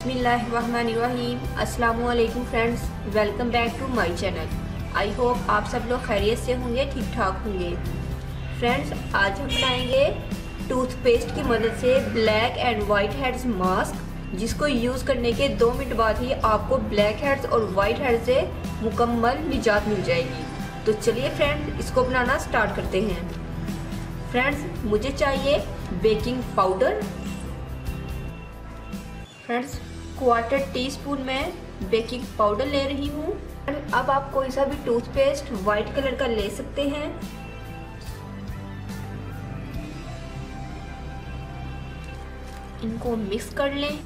बिस्मिल्लाहिर्रहमानिर्रहीम। अस्सलामु अलैकुम friends, welcome back to my channel. I hope आप सब लोग खैरियत से होंगे, ठीक ठाक होंगे। फ्रेंड्स, आज हम बनाएंगे टूथपेस्ट की मदद से black and white heads mask, जिसको यूज़ करने के 2 मिनट बाद ही आपको ब्लैक हेड्स और वाइट हेड्स से मुकम्मल निजात मिल जाएगी। तो चलिए फ्रेंड्स, इसको बनाना स्टार्ट करते हैं। फ्रेंड्स, मुझे चाहिए बेकिंग पाउडर। फ्रेंड्स, 1/4 टीस्पून में बेकिंग पाउडर ले रही हूँ। अब आप कोई सा भी टूथपेस्ट वाइट कलर का ले सकते हैं। इनको मिक्स कर लें।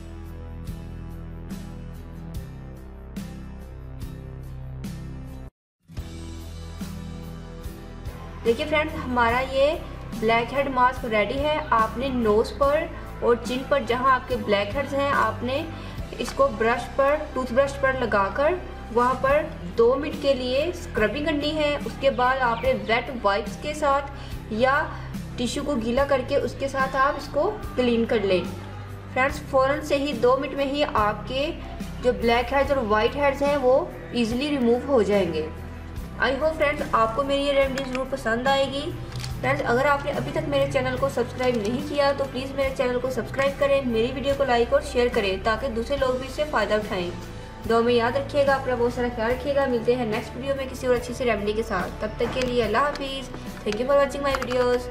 देखिए फ्रेंड्स, हमारा ये ब्लैक हेड मास्क रेडी है। आपने नोज पर और चिन पर जहां आपके ब्लैक हेड्स हैं, आपने इसको टूथ ब्रश पर लगाकर वहां पर 2 मिनट के लिए स्क्रबिंग करनी है। उसके बाद आपने वेट वाइप्स के साथ या टिश्यू को गीला करके उसके साथ आप इसको क्लीन कर लें। फ्रेंड्स, फ़ौरन से ही 2 मिनट में ही आपके जो ब्लैक हेड्स और वाइट हेड्स हैं वो ईजिली रिमूव हो जाएंगे। आई होप फ्रेंड्स, आपको मेरी ये रेमेडी ज़रूर पसंद आएगी। फ्रेंड्स, अगर आपने अभी तक मेरे चैनल को सब्सक्राइब नहीं किया तो प्लीज़ मेरे चैनल को सब्सक्राइब करें, मेरी वीडियो को लाइक और शेयर करें ताकि दूसरे लोग भी इससे फ़ायदा उठाएं। दुआ में याद रखिएगा, अपना बहुत सारा ख्याल रखिएगा। मिलते हैं नेक्स्ट वीडियो में किसी और अच्छी सी रेमेडी के साथ। तब तक के लिए अल्लाह हाफिज़। Thank you for watching my videos.